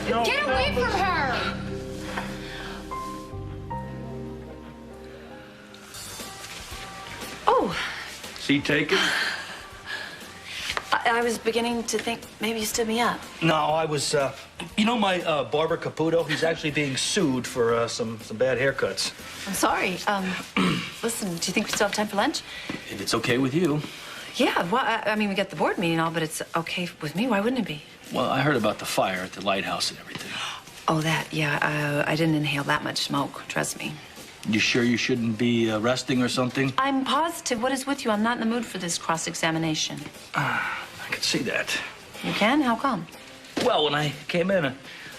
Get away from her! Oh. She taken? I was beginning to think maybe you stood me up. No, I was, you know my barber Caputo? He's actually being sued for some bad haircuts. I'm sorry. Listen, do you think we still have time for lunch? If it's okay with you. Yeah, well, I mean, we got the board meeting and all, but it's okay with me. Why wouldn't it be? Well, I heard about the fire at the lighthouse and everything. Oh, that, yeah. I didn't inhale that much smoke, trust me. You sure you shouldn't be resting or something? I'm positive. What is with you? I'm not in the mood for this cross-examination. I can see that. You can? How come? Well, when I came in,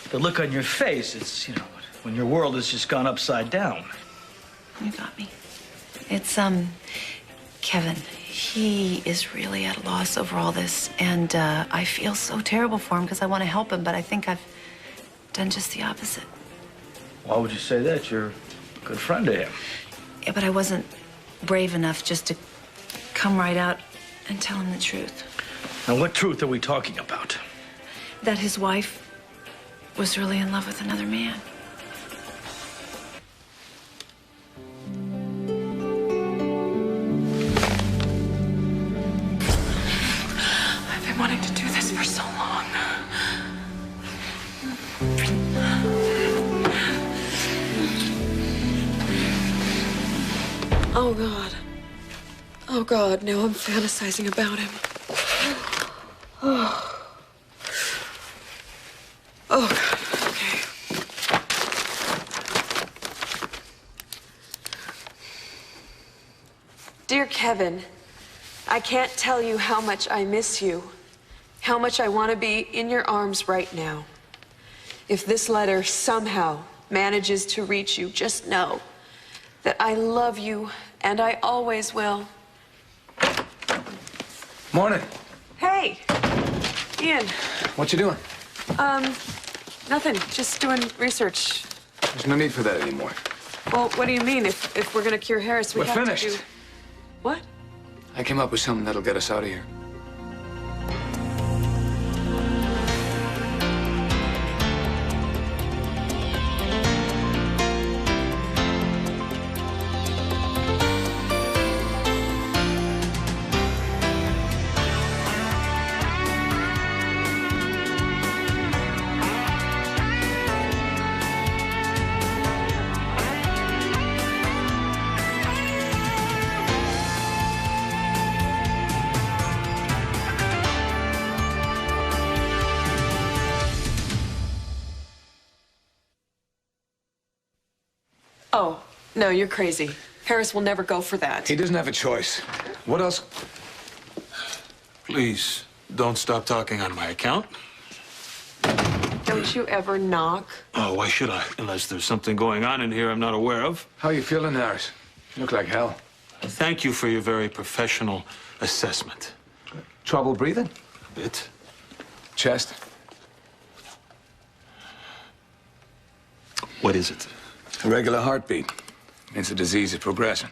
the look on your face, it's, you know, when your world has just gone upside down. You got me. It's, Kevin. He is really at a loss over all this, and I feel so terrible for him because I want to help him, but I think I've done just the opposite. Why would you say that? You're a good friend to him. Yeah, but I wasn't brave enough just to come right out and tell him the truth. Now, what truth are we talking about? That his wife was really in love with another man. I've been wanting to do this for so long. Oh, God. Oh, God, now I'm fantasizing about him. Oh, God, okay. Dear Kevin, I can't tell you how much I miss you, how much I want to be in your arms right now. If this letter somehow manages to reach you, just know that I love you and I always will. Morning. Hey, Ian. What you doing? Nothing. Just doing research. There's no need for that anymore. Well, what do you mean? If we're gonna cure Harris, we We're have finished. to do... What? I came up with something that'll get us out of here. Oh, no, you're crazy. Harris will never go for that. He doesn't have a choice. What else? Please, don't stop talking on my account. Don't you ever knock? Oh, why should I? Unless there's something going on in here I'm not aware of. How you feeling, Harris? You look like hell. Thank you for your very professional assessment. Trouble breathing? A bit. Chest? What is it? Irregular heartbeat. Means the disease is progressing.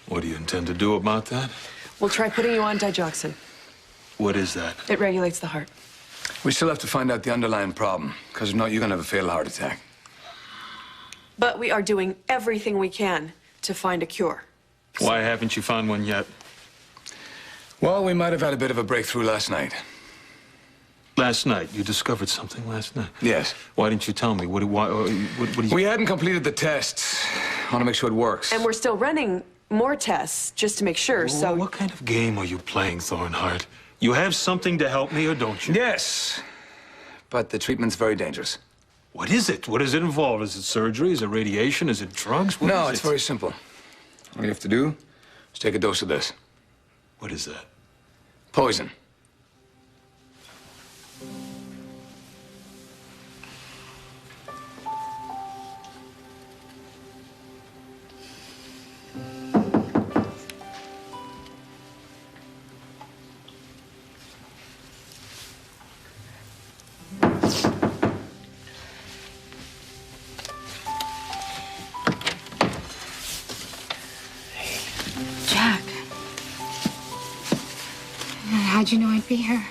What do you intend to do about that? We'll try putting you on digoxin. What is that? It regulates the heart. We still have to find out the underlying problem, because if not, you're gonna have a fatal heart attack. But we are doing everything we can to find a cure. Why haven't you found one yet? Well, we might have had a bit of a breakthrough last night. Last night, you discovered something last night. Yes. Why didn't you tell me? What do you... We hadn't completed the tests. I want to make sure it works. And we're still running more tests just to make sure, so... What kind of game are you playing, Thornhart? You have something to help me, or don't you? Yes, but the treatment's very dangerous. What is it? What does it involve? Is it surgery? Is it radiation? Is it drugs? What No, is it's it? very simple. All you have to do is take a dose of this. What is that? Poison. How'd you know I'd be here?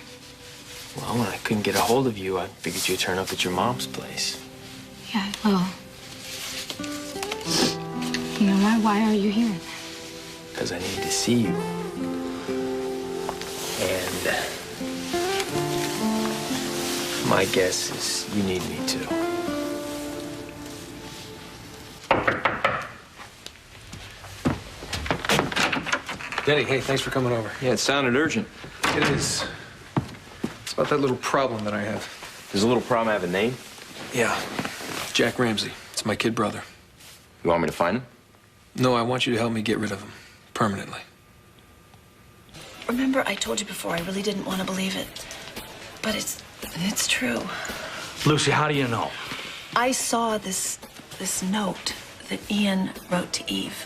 Well, when I couldn't get a hold of you, I figured you'd turn up at your mom's place. Yeah, well. You know why are you here? Because I need to see you. And my guess is you need me too. Denny, hey, thanks for coming over. Yeah, it sounded urgent. It is. It's about that little problem that I have. Does a little problem have a name? Yeah. Jack Ramsey. It's my kid brother. You want me to find him? No, I want you to help me get rid of him. Permanently. Remember, I told you before, I really didn't want to believe it. But it's true. Lucy, how do you know? I saw this note that Ian wrote to Eve.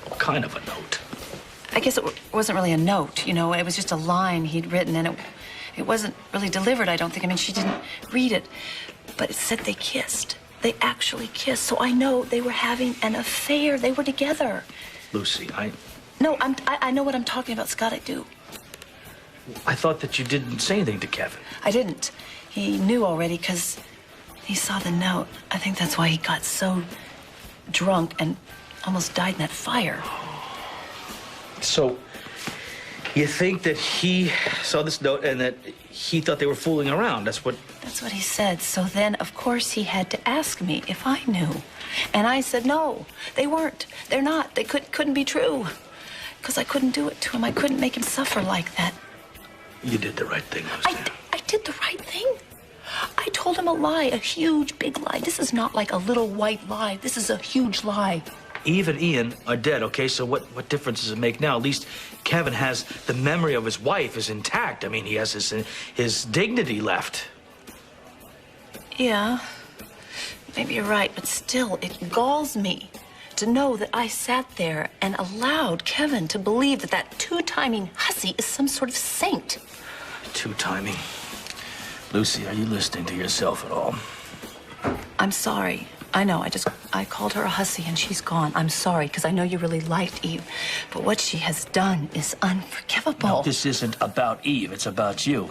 What kind of a note? I guess it wasn't really a note, you know. It was just a line he'd written, and it wasn't really delivered, I don't think. I mean, she didn't read it. But it said they kissed. They actually kissed. So I know they were having an affair. They were together. Lucy, No, I know what I'm talking about, Scott. I do. I thought that you didn't say anything to Kevin. I didn't. He knew already because he saw the note. I think that's why he got so drunk and almost died in that fire. So, you think that he saw this note and that he thought they were fooling around? That's what he said. So then, of course, he had to ask me if I knew. And I said, no, they weren't. They're not. They couldn't be true. Because I couldn't do it to him. I couldn't make him suffer like that. You did the right thing, Lucy. I did the right thing. I told him a lie, a huge, big lie. This is not like a little white lie. This is a huge lie. Eve and Ian are dead, okay? So what difference does it make now? At least Kevin has the memory of his wife is intact. I mean, he has his dignity left. Yeah, maybe you're right, but still, it galls me to know that I sat there and allowed Kevin to believe that two-timing hussy is some sort of saint. Two-timing. Lucy, are you listening to yourself at all? I'm sorry. I know, I called her a hussy and she's gone. I'm sorry, because I know you really liked Eve. But what she has done is unforgivable. No, this isn't about Eve, it's about you.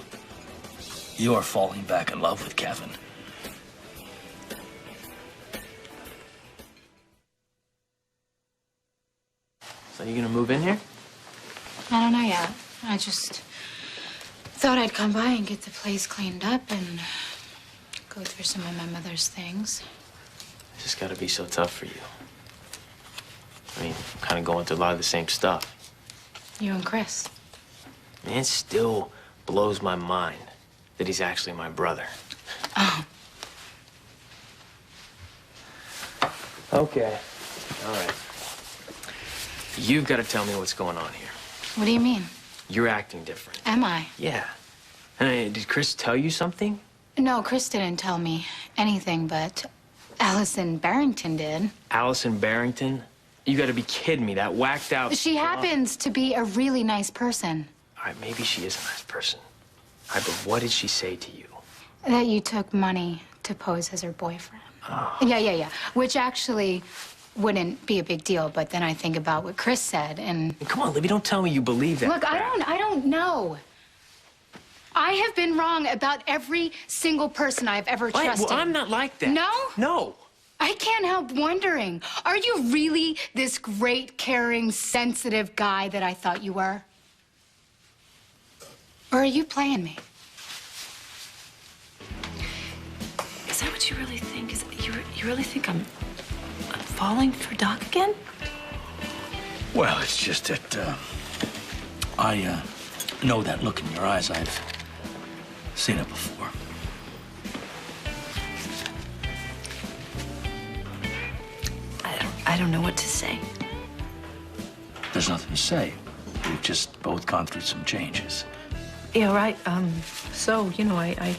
You're falling back in love with Kevin. So you gonna move in here? I don't know yet. I just thought I'd come by and get the place cleaned up and go through some of my mother's things. It's just gotta be so tough for you. I mean, I'm kind of going through a lot of the same stuff. You and Chris. Man, it still blows my mind that he's actually my brother. Oh. Okay. All right. You've got to tell me what's going on here. What do you mean? You're acting different. Am I? Yeah. Did Chris tell you something? No, Chris didn't tell me anything, but Allison Barrington did. Allison Barrington? You got to be kidding me. That whacked out... She happens to be a really nice person. All right, maybe she is a nice person. All right, but what did she say to you? That you took money to pose as her boyfriend. Oh. Yeah. Which actually wouldn't be a big deal, but then I think about what Chris said and... Come on, Libby, don't tell me you believe that. Look, I don't know. I have been wrong about every single person I've ever trusted. Well, I'm not like that. No? No. I can't help wondering, are you really this great, caring, sensitive guy that I thought you were? Or are you playing me? Is that what you really think? You really think I'm falling for Doc again? Well, it's just that I know that look in your eyes. I've seen it before. I don't know what to say. There's nothing to say. We've just both gone through some changes. Yeah, right. So, you know, I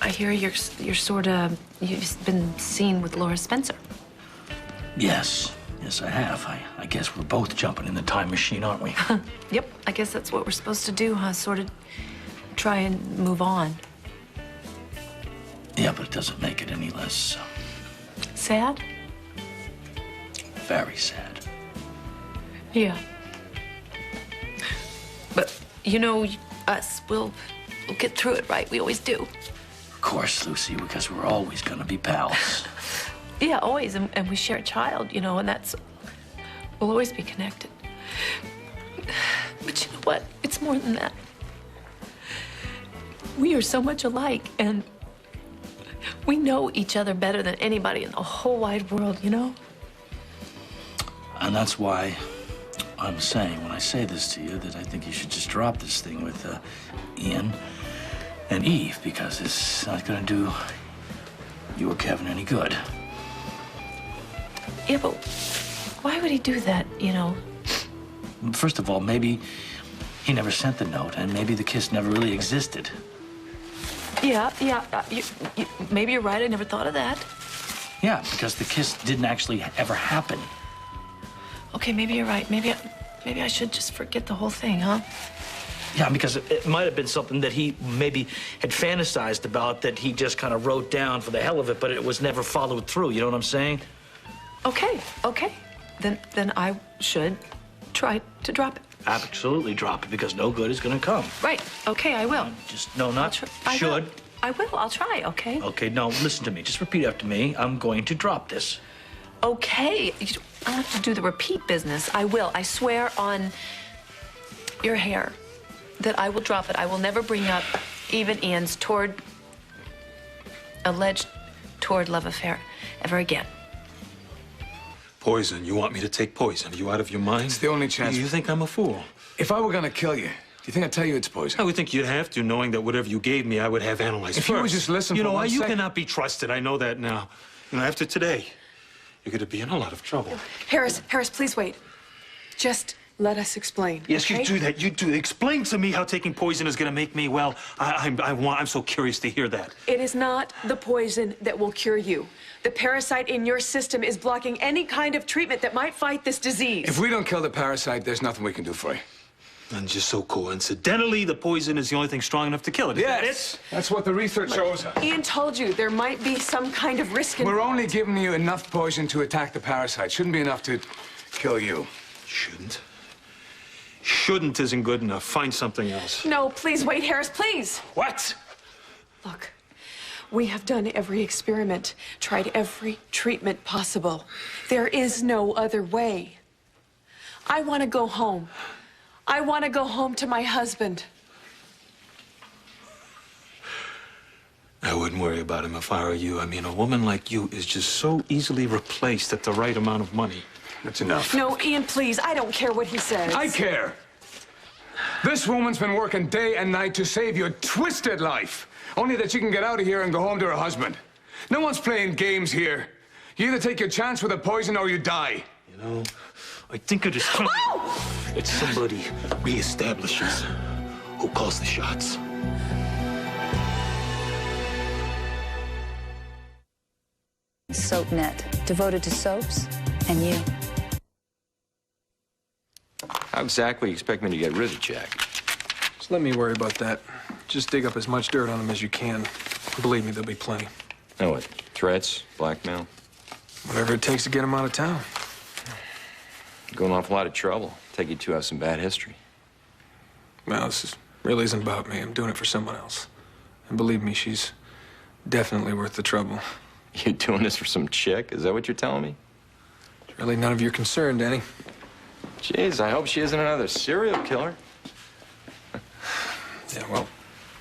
hear you're sort of, you've been seen with Laura Spencer. Yes, I have. I guess we're both jumping in the time machine, aren't we? Yep, I guess that's what we're supposed to do, huh? Sort of try and move on. Yeah, but it doesn't make it any less Sad? very sad. Yeah. But, you know, we'll We'll get through it, right? We always do. Of course, Lucy, because we're always gonna be pals. Yeah, always. And we share a child, you know, and that's... We'll always be connected. But you know what? It's more than that. We are so much alike, and we know each other better than anybody in the whole wide world, you know? And that's why I'm saying, when I say this to you, that I think you should just drop this thing with Ian and Eve, because it's not gonna do you or Kevin any good. Yeah, but why would he do that, you know? First of all, maybe he never sent the note, and maybe the kiss never really existed. Yeah, maybe you're right. I never thought of that. Yeah, because the kiss didn't actually ever happen. Okay, maybe you're right. Maybe I should just forget the whole thing, huh? Yeah, because it might have been something that he maybe had fantasized about, that he just kind of wrote down for the hell of it, but it was never followed through. You know what I'm saying? Okay. Then I should try to drop it. Absolutely drop it, because no good is going to come. Right. Okay, I will. Just, no, not I should. will. I will. I'll try, okay? Okay, no, listen to me. Just repeat after me. I'm going to drop this. Okay. I don't have to do the repeat business. I will. I swear on your hair that I will drop it. I will never bring up even Ian's alleged love affair ever again. Poison. You want me to take poison? Are you out of your mind? It's the only chance. You think I'm a fool? If I were gonna kill you, do you think I'd tell you it's poison? I would think you'd have to, knowing that whatever you gave me, I would have analyzed If first. you would just listen You for know, one you second. cannot be trusted. I know that now. You know, after today, you're going to be in a lot of trouble. Harris, please wait. Just let us explain. Yes, okay? you do that. You do. Explain to me how taking poison is going to make me well. I'm so curious to hear that. It is not the poison that will cure you. The parasite in your system is blocking any kind of treatment that might fight this disease. If we don't kill the parasite, there's nothing we can do for you. And just so coincidentally, the poison is the only thing strong enough to kill it. Is that it? That's what the research shows us. Ian told you there might be some kind of risk We're involved. only giving you enough poison to attack the parasite. Shouldn't be enough to kill you. Shouldn't. Shouldn't isn't good enough. Find something else. No, please wait, Harris, please. What? Look, we have done every experiment, tried every treatment possible. There is no other way. I want to go home. I want to go home to my husband. I wouldn't worry about him if I were you. I mean, a woman like you is just so easily replaced at the right amount of money. That's enough. No, Ian, please, I don't care what he says. I care. This woman's been working day and night to save your twisted life, only that she can get out of here and go home to her husband. No one's playing games here. You either take your chance with the poison or you die. You know, I think it is time that somebody reestablishes who calls the shots. SoapNet, devoted to soaps and you. How exactly do you expect me to get rid of Jack? Just let me worry about that. Just dig up as much dirt on him as you can. Believe me, there'll be plenty. Know what? Threats? Blackmail? Whatever it takes to get him out of town. Going an awful lot of trouble. Take you two have some bad history. Well, really isn't about me. I'm doing it for someone else. And believe me, she's definitely worth the trouble. You doing this for some chick? Is that what you're telling me? It's really none of your concern, Danny. Jeez, I hope she isn't another serial killer. Yeah, well,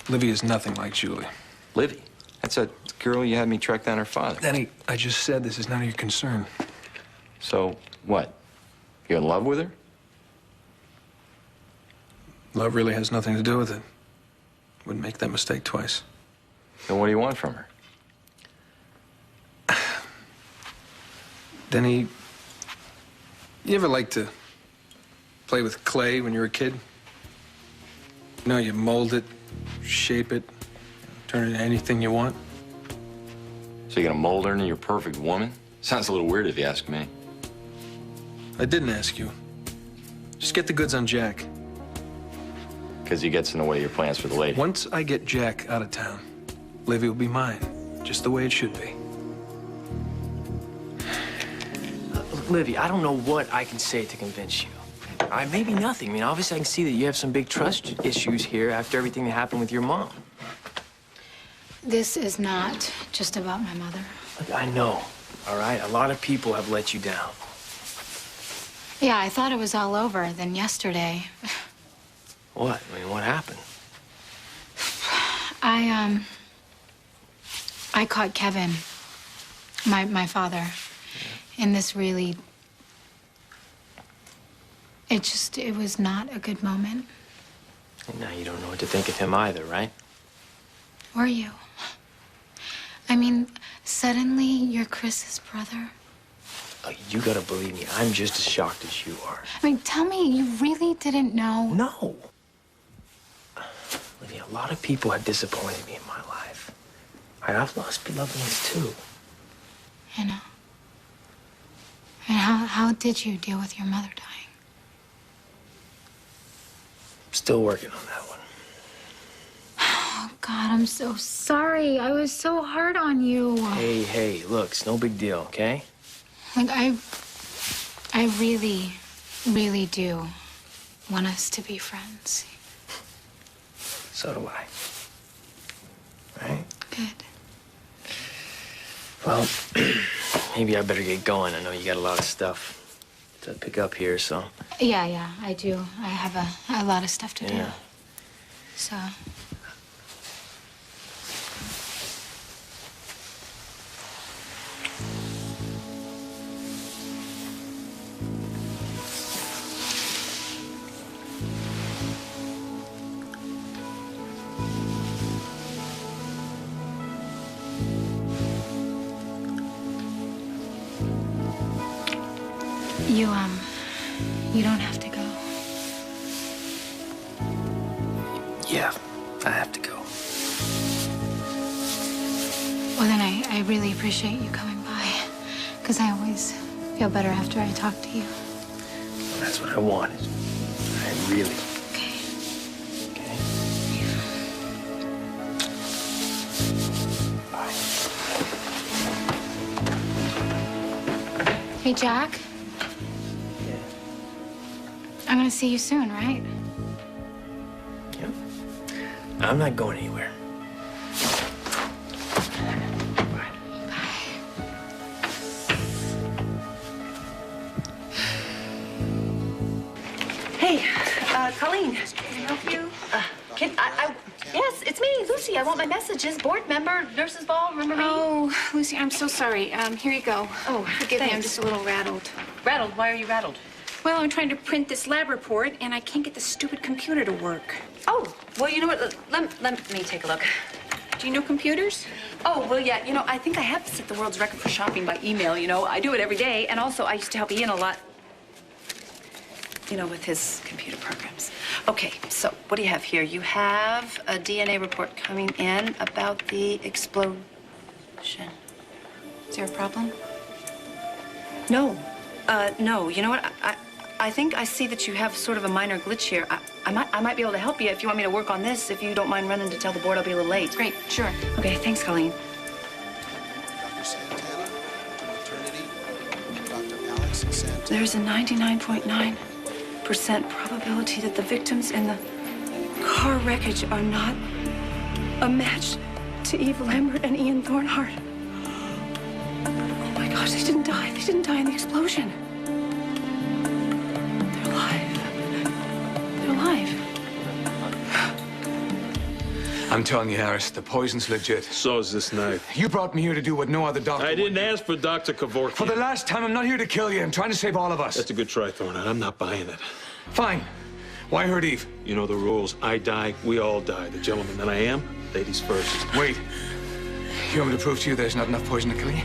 Livy is nothing like Julie. Livy? That's that girl you had me track down her father. Danny, I just said this is none of your concern. So, what? You're in love with her? Love really has nothing to do with it. Wouldn't make that mistake twice. Then what do you want from her? Denny, you ever like to play with clay when you were a kid? You know, you mold it, shape it, turn it into anything you want. So you're gonna mold her into your perfect woman? Sounds a little weird if you ask me. I didn't ask you. Just get the goods on Jack. Because he gets in the way of your plans for the lady. Once I get Jack out of town, Livy will be mine, just the way it should be. Livy, I don't know what I can say to convince you. Maybe nothing. I mean, obviously I can see that you have some big trust issues here after everything that happened with your mom. This is not just about my mother. Look, I know, all right? A lot of people have let you down. Yeah, I thought it was all over. Then yesterday, What? I mean, what happened? I caught Kevin, my father, in this really... It was not a good moment. And now you don't know what to think of him either, right? Were you? I mean, suddenly you're Chris's brother. Oh, you gotta believe me, I'm just as shocked as you are. I mean, tell me, you really didn't know? No. Lydia, a lot of people have disappointed me in my life. I've lost loved ones too. I know. And how did you deal with your mother dying? I'm still working on that one. Oh, God, I'm so sorry. I was so hard on you. Hey, look, it's no big deal, okay? Like, I really, really do want us to be friends. So do I. Right? Good. Well, maybe I better get going. I know you got a lot of stuff to pick up here, so... Yeah, I do. I have a lot of stuff to do. Yeah. So... You don't have to go. Yeah, I have to go. Well, then I really appreciate you coming by, because I always feel better after I talk to you. Well, that's what I wanted. I really... Okay. Okay? Bye. Hey, Jack. I'm gonna see you soon, right? Yep. I'm not going anywhere. Bye. Hey, Colleen, can I help you? Yes, it's me, Lucy. I want my messages. Board member, nurses ball, remember me? Oh, Lucy, I'm so sorry. Here you go. Oh, forgive me. I'm thanks. just a little rattled. Rattled? Why are you rattled? Well, I'm trying to print this lab report, and I can't get the stupid computer to work. Oh, well, you know what? Let me take a look. Do you know computers? Oh, well, yeah, I think I have set the world's record for shopping by email, I do it every day, and also I used to help Ian a lot, with his computer programs. Okay, so what do you have here? You have a DNA report coming in about the explosion. Is there a problem? No. No. You know what? I think I see that you have sort of a minor glitch here. I might be able to help you if you want me to work on this. If you don't mind running to tell the board, I'll be a little late. Great, sure. Okay, thanks, Colleen. Dr. Santana, maternity, Dr. Alex Santana. There's a 99.9% probability that the victims in the car wreckage are not a match to Eve Lambert and Ian Thornhart. Oh my gosh, they didn't die. They didn't die in the explosion. They're alive. They're alive. I'm telling you, Harris, the poison's legit. So is this knife. You brought me here to do what no other doctor I would. didn't ask for Dr. Kevorkian. For the last time, I'm not here to kill you. I'm trying to save all of us. That's a good try, Thornhill. I'm not buying it. Fine. Why hurt Eve? You know the rules. I die, we all die. The gentleman that I am, ladies first. Wait. You want me to prove to you there's not enough poison to kill you?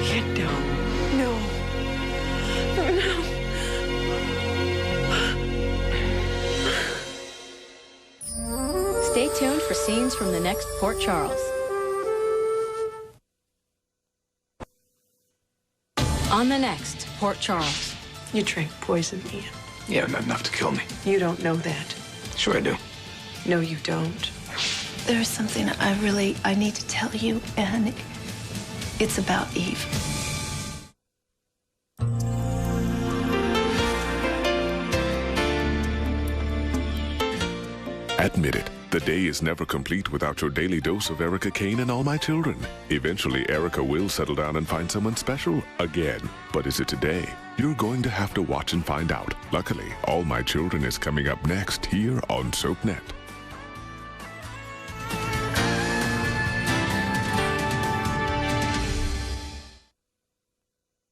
You don't. No. No. Stay tuned for scenes from the next Port Charles. On the next Port Charles. You drank poison, Ian. Yeah, not enough to kill me. You don't know that. Sure I do. No, you don't. There's something I need to tell you, and it's about Eve. Admit it, the day is never complete without your daily dose of Erica Kane and All My Children. Eventually, Erica will settle down and find someone special again. But is it today? You're going to have to watch and find out. Luckily, All My Children is coming up next here on SoapNet.